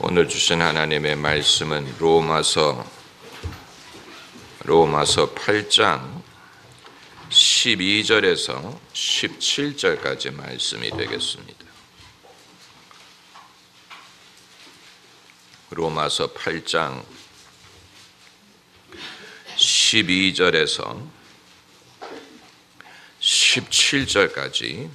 오늘 주신 하나님의 말씀은 로마서 8장 12절에서 17절까지 말씀이 되겠습니다. 로마서 8장 12절에서 17절까지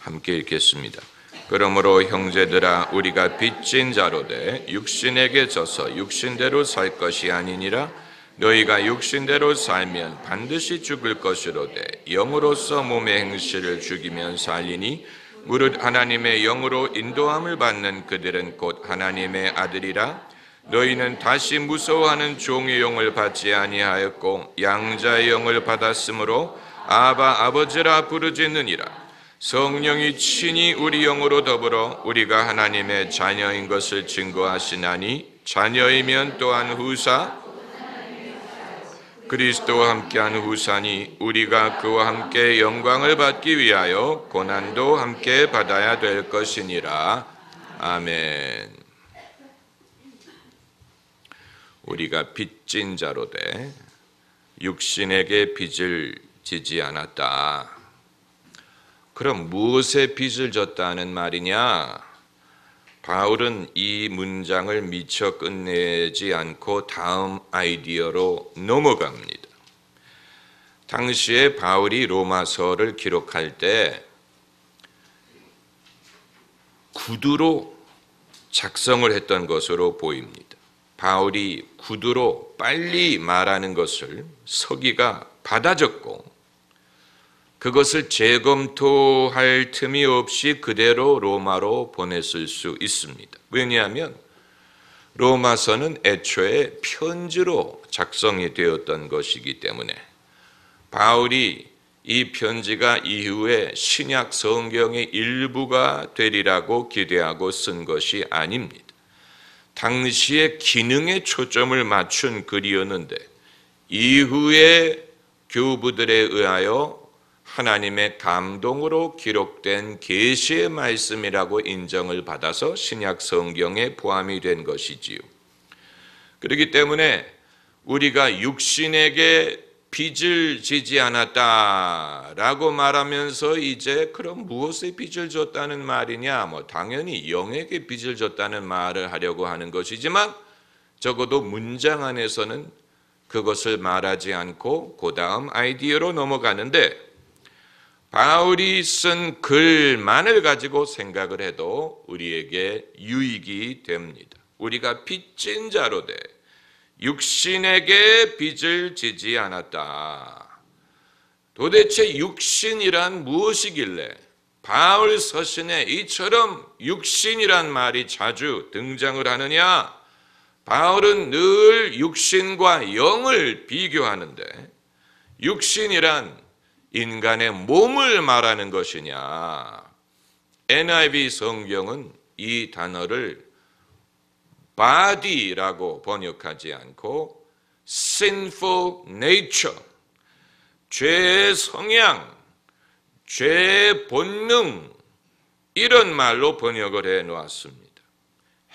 함께 읽겠습니다. 그러므로 형제들아 우리가 빚진 자로되 육신에게 져서 육신대로 살 것이 아니니라. 너희가 육신대로 살면 반드시 죽을 것이로되 영으로서 몸의 행실을 죽이면 살리니 무릇 하나님의 영으로 인도함을 받는 그들은 곧 하나님의 아들이라. 너희는 다시 무서워하는 종의 영을 받지 아니하였고 양자의 영을 받았으므로 아바 아버지라 부르짖느니라. 성령이 친히 우리 영으로 더불어 우리가 하나님의 자녀인 것을 증거하시나니 자녀이면 또한 후사 그리스도와 함께한 후사니 우리가 그와 함께 영광을 받기 위하여 고난도 함께 받아야 될 것이니라. 아멘. 우리가 빚진 자로되 육신에게 빚을 지지 않았다. 그럼 무엇에 빚을 졌다는 말이냐? 바울은 이 문장을 미처 끝내지 않고 다음 아이디어로 넘어갑니다. 당시에 바울이 로마서를 기록할 때 구두로 작성을 했던 것으로 보입니다. 바울이 구두로 빨리 말하는 것을 서기가 받아 적고 그것을 재검토할 틈이 없이 그대로 로마로 보냈을 수 있습니다. 왜냐하면 로마서는 애초에 편지로 작성이 되었던 것이기 때문에 바울이 이 편지가 이후에 신약 성경의 일부가 되리라고 기대하고 쓴 것이 아닙니다. 당시의 기능에 초점을 맞춘 글이었는데 이후에 교부들에 의하여 하나님의 감동으로 기록된 계시의 말씀이라고 인정을 받아서 신약 성경에 포함이 된 것이지요. 그렇기 때문에 우리가 육신에게 빚을 지지 않았다라고 말하면서 이제 그럼 무엇에 빚을 졌다는 말이냐? 당연히 영에게 빚을 졌다는 말을 하려고 하는 것이지만 적어도 문장 안에서는 그것을 말하지 않고 그 다음 아이디어로 넘어가는데 바울이 쓴 글만을 가지고 생각을 해도 우리에게 유익이 됩니다. 우리가 빚진 자로되 육신에게 빚을 지지 않았다. 도대체 육신이란 무엇이길래 바울 서신에 이처럼 육신이란 말이 자주 등장을 하느냐? 바울은 늘 육신과 영을 비교하는데 육신이란 인간의 몸을 말하는 것이냐? NIV 성경은 이 단어를 body라고 번역하지 않고 sinful nature, 죄의 성향, 죄의 본능 이런 말로 번역을 해 놓았습니다.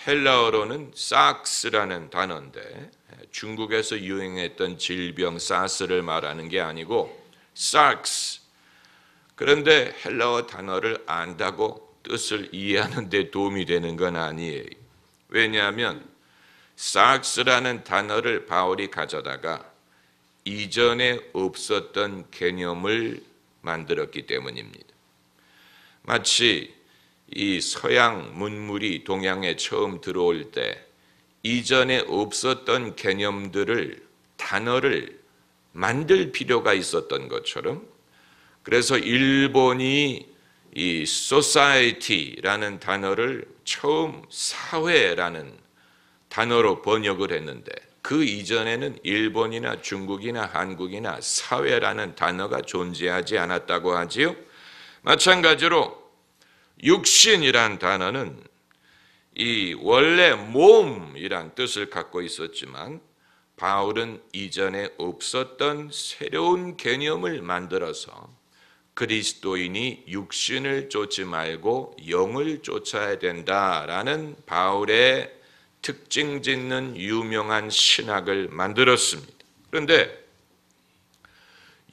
헬라어로는 사크스라는 단어인데 중국에서 유행했던 질병 사스를 말하는 게 아니고 사크스. 그런데 헬라어 단어를 안다고 뜻을 이해하는 데 도움이 되는 건 아니에요. 왜냐하면 사크스라는 단어를 바울이 가져다가 이전에 없었던 개념을 만들었기 때문입니다. 마치 이 서양 문물이 동양에 처음 들어올 때 이전에 없었던 개념들을 단어를 만들 필요가 있었던 것처럼 그래서 일본이 이 society라는 단어를 처음 사회라는 단어로 번역을 했는데 그 이전에는 일본이나 중국이나 한국이나 사회라는 단어가 존재하지 않았다고 하지요. 마찬가지로 육신이란 단어는 이 원래 몸이란 뜻을 갖고 있었지만 바울은 이전에 없었던 새로운 개념을 만들어서 그리스도인이 육신을 쫓지 말고 영을 쫓아야 된다라는 바울의 특징 짓는 유명한 신학을 만들었습니다. 그런데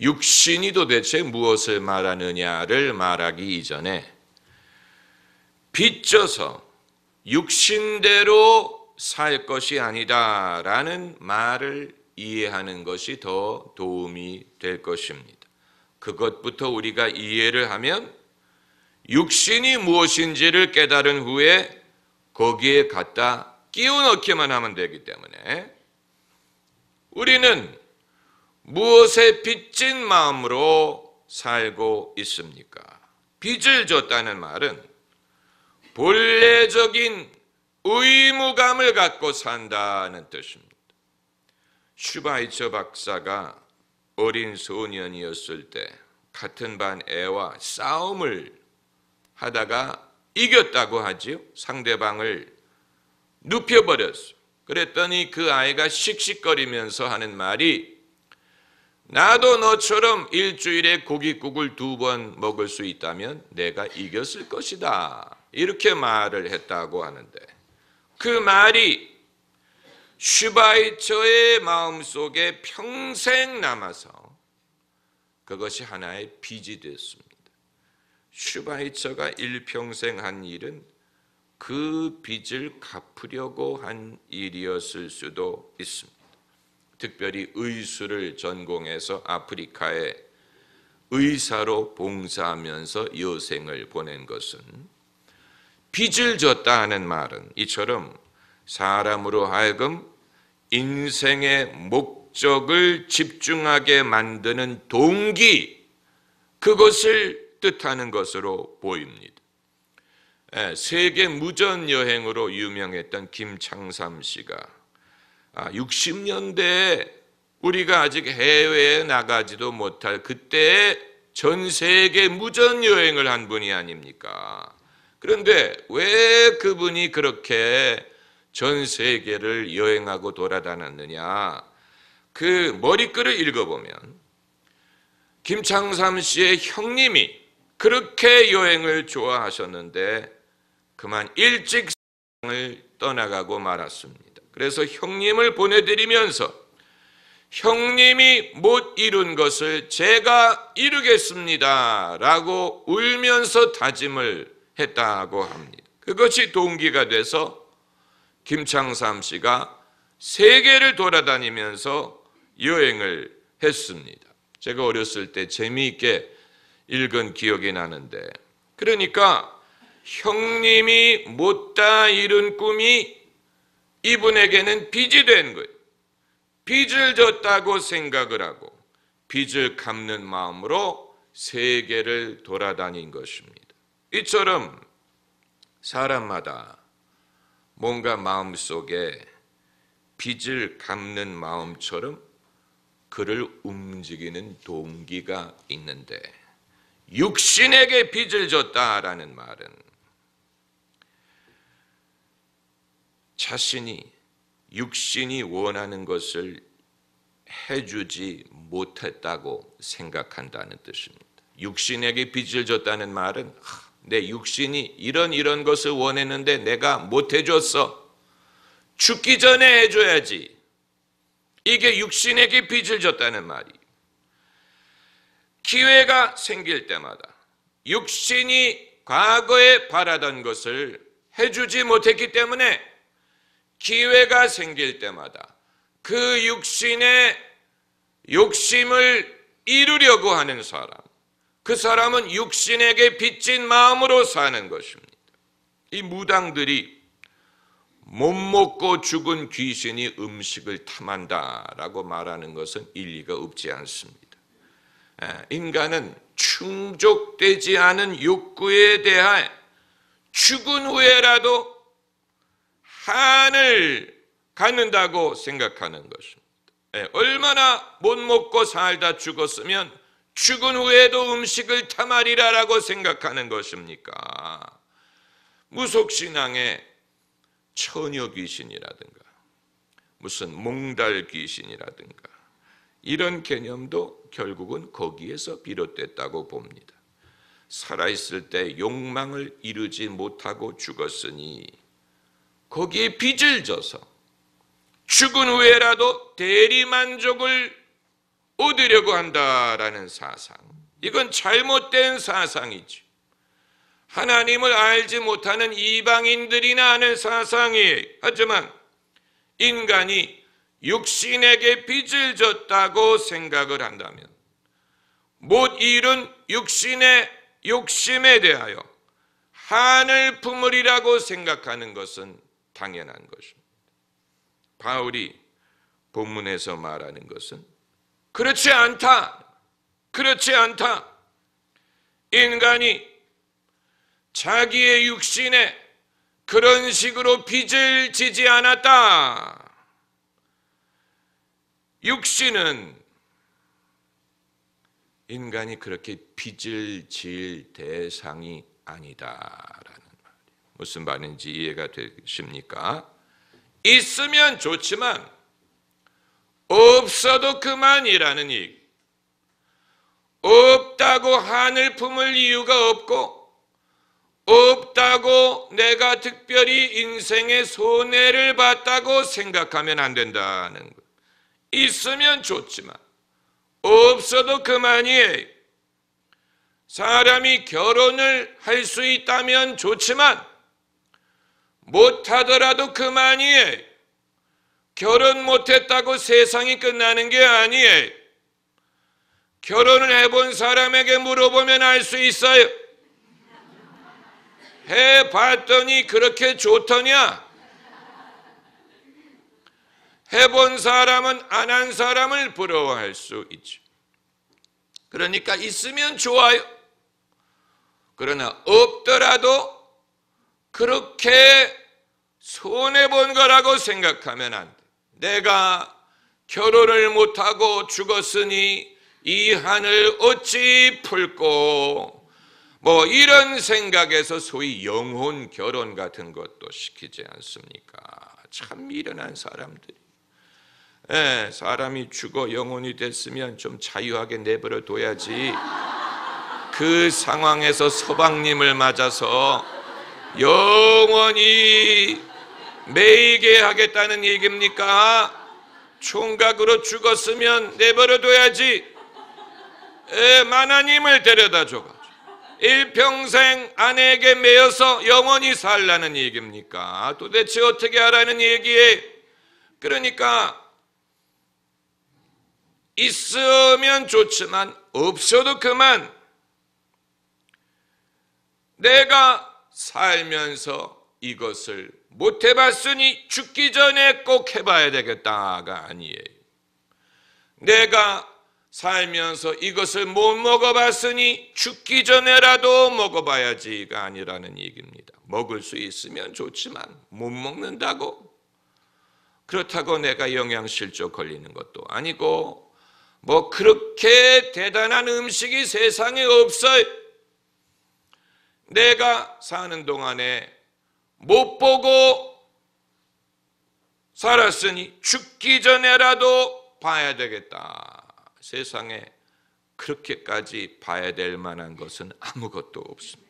육신이 도대체 무엇을 말하느냐를 말하기 이전에 빚져서 육신대로 살 것이 아니다라는 말을 이해하는 것이 더 도움이 될 것입니다. 그것부터 우리가 이해를 하면 육신이 무엇인지를 깨달은 후에 거기에 갖다 끼워 넣기만 하면 되기 때문에 우리는 무엇에 빚진 마음으로 살고 있습니까? 빚을 졌다는 말은 본래적인 의무감을 갖고 산다는 뜻입니다. 슈바이처 박사가 어린 소년이었을 때 같은 반 애와 싸움을 하다가 이겼다고 하지요. 상대방을 눕혀버렸어요. 그랬더니 그 아이가 씩씩거리면서 하는 말이 나도 너처럼 일주일에 고깃국을 2번 먹을 수 있다면 내가 이겼을 것이다. 이렇게 말을 했다고 하는데 그 말이 슈바이처의 마음속에 평생 남아서 그것이 하나의 빚이 됐습니다. 슈바이처가 일평생 한 일은 그 빚을 갚으려고 한 일이었을 수도 있습니다. 특별히 의술을 전공해서 아프리카에 의사로 봉사하면서 여생을 보낸 것은 빚을 졌다 하는 말은 이처럼 사람으로 하여금 인생의 목적을 집중하게 만드는 동기, 그것을 뜻하는 것으로 보입니다. 세계 무전 여행으로 유명했던 김창삼 씨가 60년대에 우리가 아직 해외에 나가지도 못할 그때에 전 세계 무전 여행을 한 분이 아닙니까? 그런데 왜 그분이 그렇게 전 세계를 여행하고 돌아다녔느냐? 그 머리글을 읽어보면 김창삼 씨의 형님이 그렇게 여행을 좋아하셨는데 그만 일찍 세상을 떠나가고 말았습니다. 그래서 형님을 보내드리면서 형님이 못 이룬 것을 제가 이루겠습니다 라고 울면서 다짐을 했다고 합니다. 그것이 동기가 돼서 김창삼 씨가 세계를 돌아다니면서 여행을 했습니다. 제가 어렸을 때 재미있게 읽은 기억이 나는데, 그러니까 형님이 못다 이룬 꿈이 이분에게는 빚이 된 거예요. 빚을 졌다고 생각을 하고 빚을 갚는 마음으로 세계를 돌아다닌 것입니다. 이처럼 사람마다 뭔가 마음속에 빚을 갚는 마음처럼 그를 움직이는 동기가 있는데, 육신에게 빚을 졌다라는 말은 자신이 육신이 원하는 것을 해주지 못했다고 생각한다는 뜻입니다. 육신에게 빚을 졌다는 말은 내 육신이 이런 것을 원했는데 내가 못 해줬어. 죽기 전에 해줘야지. 이게 육신에게 빚을 졌다는 말이. 기회가 생길 때마다 육신이 과거에 바라던 것을 해주지 못했기 때문에 기회가 생길 때마다 그 육신의 욕심을 이루려고 하는 사람, 그 사람은 육신에게 빚진 마음으로 사는 것입니다. 이 무당들이 못 먹고 죽은 귀신이 음식을 탐한다라고 말하는 것은 일리가 없지 않습니다. 인간은 충족되지 않은 욕구에 대해 죽은 후에라도 한을 갖는다고 생각하는 것입니다. 얼마나 못 먹고 살다 죽었으면 죽은 후에도 음식을 탐하리라라고 생각하는 것입니까? 무속신앙의 처녀 귀신이라든가 무슨 몽달 귀신이라든가 이런 개념도 결국은 거기에서 비롯됐다고 봅니다. 살아있을 때 욕망을 이루지 못하고 죽었으니 거기에 빚을 져서 죽은 후에라도 대리만족을 얻으려고 한다라는 사상, 이건 잘못된 사상이죠. 하나님을 알지 못하는 이방인들이나 하는 사상이에요. 하지만 인간이 육신에게 빚을 졌다고 생각을 한다면 못 이룬 육신의 욕심에 대하여 한을 품으리라고 생각하는 것은 당연한 것입니다. 바울이 본문에서 말하는 것은 그렇지 않다. 그렇지 않다. 인간이 자기의 육신에 그런 식으로 빚을 지지 않았다. 육신은 인간이 그렇게 빚을 질 대상이 아니다라는 말이에요. 무슨 말인지 이해가 되십니까? 있으면 좋지만 없어도 그만이라는 얘기. 없다고 한을 품을 이유가 없고 없다고 내가 특별히 인생의 손해를 봤다고 생각하면 안 된다는 것. 있으면 좋지만 없어도 그만이에요. 사람이 결혼을 할 수 있다면 좋지만 못하더라도 그만이에요. 결혼 못했다고 세상이 끝나는 게 아니에요. 결혼을 해본 사람에게 물어보면 알 수 있어요. 해봤더니 그렇게 좋더냐? 해본 사람은 안 한 사람을 부러워할 수 있죠. 그러니까 있으면 좋아요. 그러나 없더라도 그렇게 손해본 거라고 생각하면 안 돼. 내가 결혼을 못하고 죽었으니 이 한을 어찌 풀고 이런 생각에서 소위 영혼 결혼 같은 것도 시키지 않습니까? 참 미련한 사람들이. 사람이 죽어 영혼이 됐으면 좀 자유하게 내버려 둬야지. 그 상황에서 서방님을 맞아서 영원히 매이게 하겠다는 얘기입니까? 총각으로 죽었으면 내버려 둬야지. 만화님을 데려다 줘가지고 일평생 아내에게 매여서 영원히 살라는 얘기입니까? 도대체 어떻게 하라는 얘기예요? 그러니까 있으면 좋지만 없어도 그만. 내가 살면서 이것을 못 해봤으니 죽기 전에 꼭 해봐야 되겠다가 아니에요. 내가 살면서 이것을 못 먹어봤으니 죽기 전에라도 먹어봐야지가 아니라는 얘기입니다. 먹을 수 있으면 좋지만 못 먹는다고? 그렇다고 내가 영양실조 걸리는 것도 아니고 그렇게 대단한 음식이 세상에 없어요. 내가 사는 동안에 못 보고 살았으니 죽기 전에라도 봐야 되겠다. 세상에 그렇게까지 봐야 될 만한 것은 아무것도 없습니다.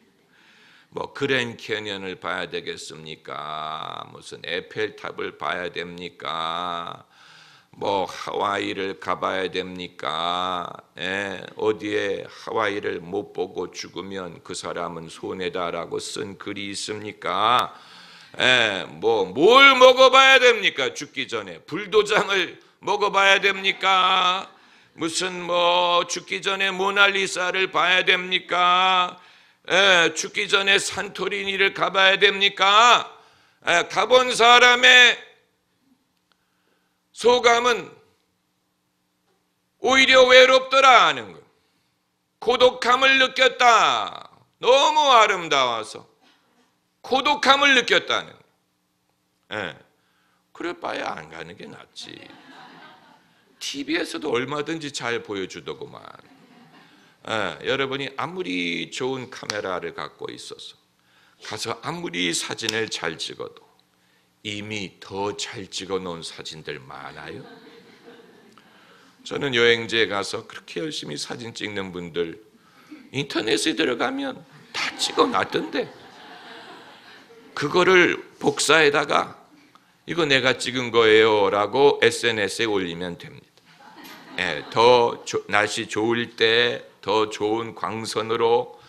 그랜 캐년을 봐야 되겠습니까? 무슨 에펠탑을 봐야 됩니까? 하와이를 가봐야 됩니까? 어디에 하와이를 못 보고 죽으면 그 사람은 손해다라고 쓴 글이 있습니까? 뭘 먹어봐야 됩니까? 죽기 전에 불도장을 먹어봐야 됩니까? 무슨 죽기 전에 모나리사를 봐야 됩니까? 죽기 전에 산토리니를 가봐야 됩니까? 가본 사람의 소감은 오히려 외롭더라 하는 거. 고독함을 느꼈다. 너무 아름다워서 고독함을 느꼈다는 거. 그럴 바야 안 가는 게 낫지. TV에서도 얼마든지 잘 보여주더구만. 여러분이 아무리 좋은 카메라를 갖고 있어서 가서 아무리 사진을 잘 찍어도 이미 더 잘 찍어 놓은 사진들 많아요. 저는 여행지에 가서 그렇게 열심히 사진 찍는 분들 인터넷에 들어가면 다 찍어놨던데 그거를 복사에다가 이거 내가 찍은 거예요 라고 SNS에 올리면 됩니다. 날씨 좋을 때 더 좋은 광선으로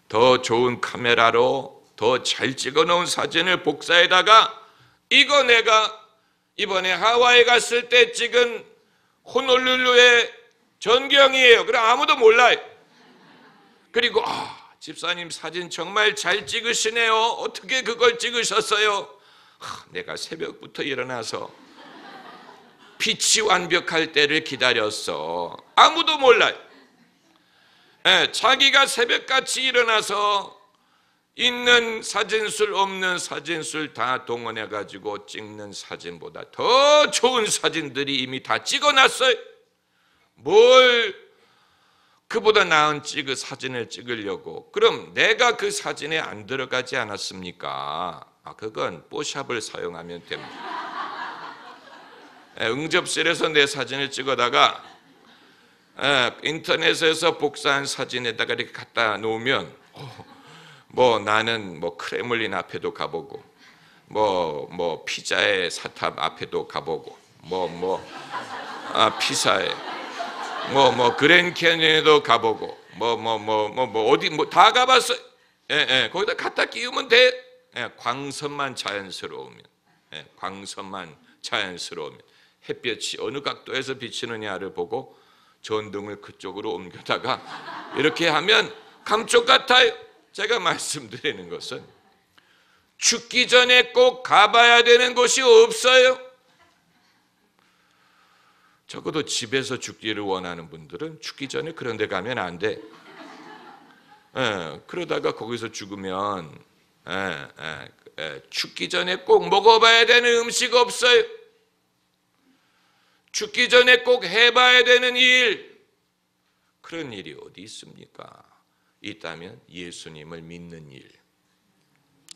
더 좋은 카메라로 더 잘 찍어 놓은 사진을 복사에다가 이거 내가 이번에 하와이 갔을 때 찍은 호놀룰루의 전경이에요. 그럼 아무도 몰라요. 그리고 집사님 사진 정말 잘 찍으시네요. 어떻게 그걸 찍으셨어요? 내가 새벽부터 일어나서 빛이 완벽할 때를 기다렸어. 아무도 몰라요. 자기가 새벽같이 일어나서 있는 사진술 없는 사진술 다 동원해가지고 찍는 사진보다 더 좋은 사진들이 이미 다 찍어놨어요. 뭘 그보다 나은 사진을 찍으려고. 그럼 내가 그 사진에 안 들어가지 않았습니까? 그건 뽀샵을 사용하면 됩니다. 응접실에서 내 사진을 찍어다가 인터넷에서 복사한 사진에다가 이렇게 갖다 놓으면 나는 크레물린 앞에도 가보고 피자의 사탑 앞에도 가보고 피사에 그랜 캐니언에도 가보고 어디 다 가봤어요. 거기다 갖다 끼우면 돼. 광선만 자연스러우면 광선만 자연스러우면 햇볕이 어느 각도에서 비치느냐를 보고 전등을 그쪽으로 옮겨다가 이렇게 하면 감쪽 같아요. 제가 말씀드리는 것은 죽기 전에 꼭 가봐야 되는 곳이 없어요. 적어도 집에서 죽기를 원하는 분들은 죽기 전에 그런 데 가면 안 돼. 그러다가 거기서 죽으면 죽기 전에 꼭 먹어봐야 되는 음식 없어요. 죽기 전에 꼭 해봐야 되는 일, 그런 일이 어디 있습니까? 있다면 예수님을 믿는 일,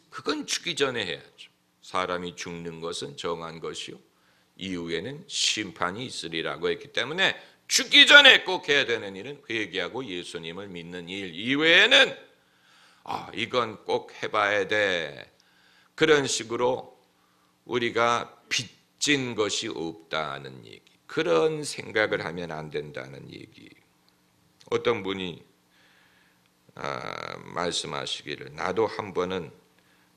그건 죽기 전에 해야죠. 사람이 죽는 것은 정한 것이요 이후에는 심판이 있으리라고 했기 때문에 죽기 전에 꼭 해야 되는 일은 회개하고 예수님을 믿는 일 이외에는 이건 꼭 해봐야 돼, 그런 식으로 우리가 빚진 것이 없다는 얘기, 그런 생각을 하면 안 된다는 얘기. 어떤 분이 말씀하시기를 나도 한 번은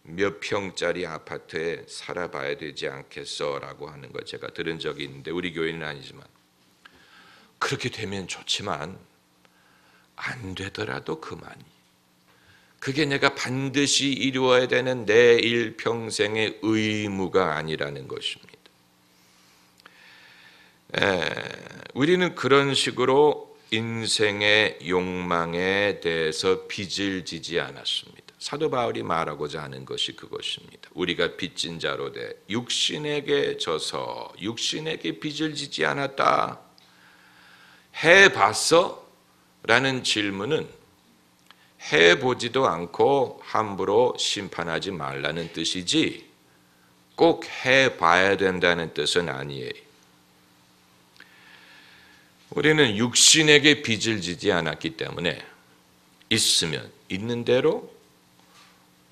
몇 평짜리 아파트에 살아봐야 되지 않겠어 라고 하는 거 제가 들은 적이 있는데, 우리 교회는 아니지만 그렇게 되면 좋지만 안 되더라도 그만이, 그게 내가 반드시 이루어야 되는 내 일평생의 의무가 아니라는 것입니다. 우리는 그런 식으로 인생의 욕망에 대해서 빚을 지지 않았습니다. 사도 바울이 말하고자 하는 것이 그것입니다. 우리가 빚진 자로 돼 육신에게 져서 육신에게 빚을 지지 않았다. 해봤어? 라는 질문은 해보지도 않고 함부로 심판하지 말라는 뜻이지 꼭 해봐야 된다는 뜻은 아니에요. 우리는 육신에게 빚을 지지 않았기 때문에 있으면 있는 대로,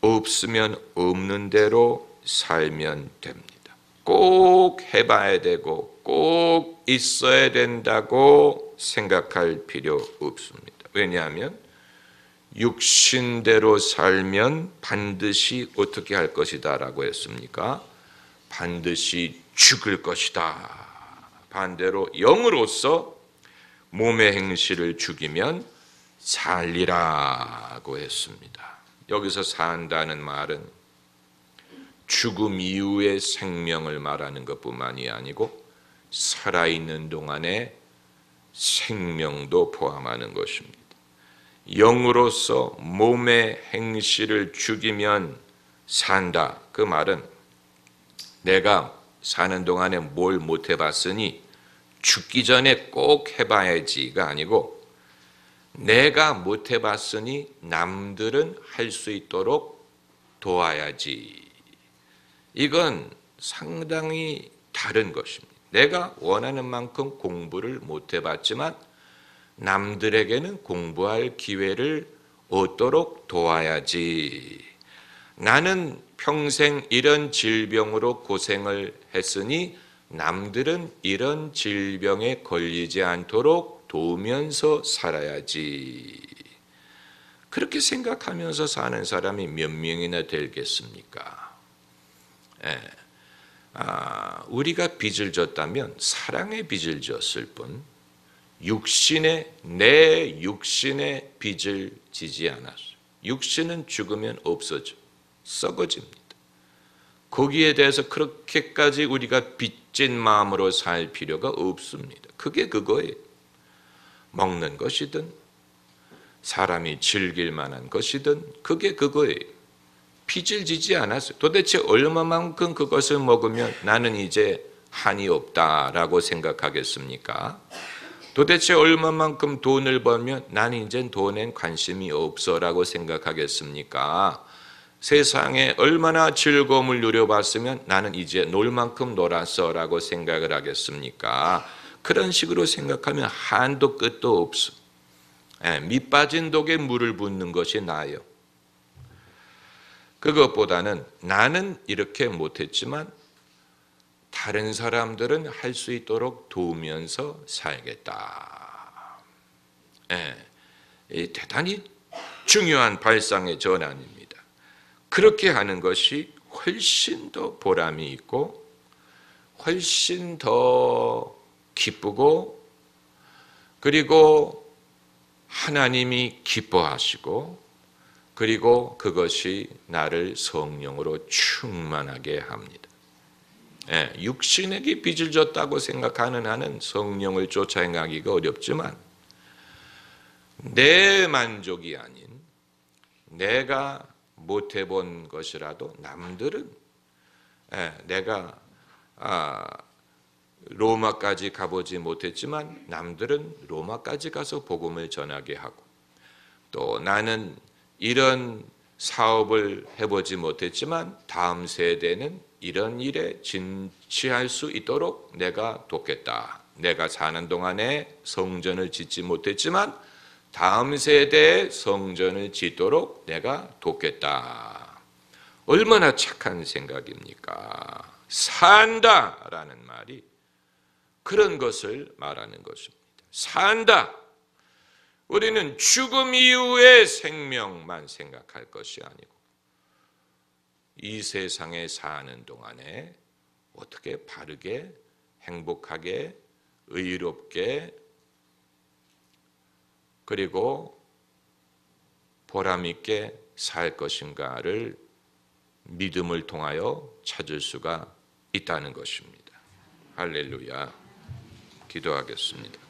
없으면 없는 대로 살면 됩니다. 꼭 해봐야 되고 꼭 있어야 된다고 생각할 필요 없습니다. 왜냐하면 육신대로 살면 반드시 어떻게 할 것이다 라고 했습니까? 반드시 죽을 것이다. 반대로 영으로서 몸의 행실을 죽이면 살리라고 했습니다. 여기서 산다는 말은 죽음 이후의 생명을 말하는 것뿐만이 아니고 살아있는 동안의 생명도 포함하는 것입니다. 영으로서 몸의 행실을 죽이면 산다. 그 말은 내가 사는 동안에 뭘 못 해봤으니 죽기 전에 꼭 해봐야지가 아니고 내가 못 해봤으니 남들은 할 수 있도록 도와야지. 이건 상당히 다른 것입니다. 내가 원하는 만큼 공부를 못 해봤지만 남들에게는 공부할 기회를 얻도록 도와야지. 나는 평생 이런 질병으로 고생을 했으니 남들은 이런 질병에 걸리지 않도록 도우면서 살아야지. 그렇게 생각하면서 사는 사람이 몇 명이나 되겠습니까? 우리가 빚을 졌다면 사랑의 빚을 졌을 뿐 내 육신의 빚을 지지 않았어요. 육신은 죽으면 없어져, 썩어집니다. 거기에 대해서 그렇게까지 우리가 빚진 마음으로 살 필요가 없습니다. 그게 그거예요. 먹는 것이든 사람이 즐길 만한 것이든 그게 그거예요. 빚을 지지 않았어요. 도대체 얼마만큼 그것을 먹으면 나는 이제 한이 없다라고 생각하겠습니까? 도대체 얼마만큼 돈을 벌면 나는 이제 돈엔 관심이 없어라고 생각하겠습니까? 세상에 얼마나 즐거움을 누려봤으면 나는 이제 놀 만큼 놀았어라고 생각을 하겠습니까? 그런 식으로 생각하면 한도 끝도 없어. 밑 빠진 독에 물을 붓는 것이 나아요. 그것보다는 나는 이렇게 못했지만 다른 사람들은 할 수 있도록 도우면서 살겠다. 대단히 중요한 발상의 전환입니다. 그렇게 하는 것이 훨씬 더 보람이 있고 훨씬 더 기쁘고 그리고 하나님이 기뻐하시고 그리고 그것이 나를 성령으로 충만하게 합니다. 육신에게 빚을 졌다고 생각하는 한은 성령을 쫓아 행하기가 어렵지만 내 만족이 아닌 내가 못 해본 것이라도 남들은 내가 로마까지 가보지 못했지만 남들은 로마까지 가서 복음을 전하게 하고 또 나는 이런 사업을 해보지 못했지만 다음 세대는 이런 일에 진취할 수 있도록 내가 돕겠다. 내가 사는 동안에 성전을 짓지 못했지만 다음 세대에 성전을 짓도록 내가 돕겠다. 얼마나 착한 생각입니까? 산다라는 말이 그런 것을 말하는 것입니다. 산다. 우리는 죽음 이후의 생명만 생각할 것이 아니고 이 세상에 사는 동안에 어떻게 바르게 행복하게 의롭게 그리고 보람 있게 살 것인가를 믿음을 통하여 찾을 수가 있다는 것입니다. 할렐루야. 기도하겠습니다.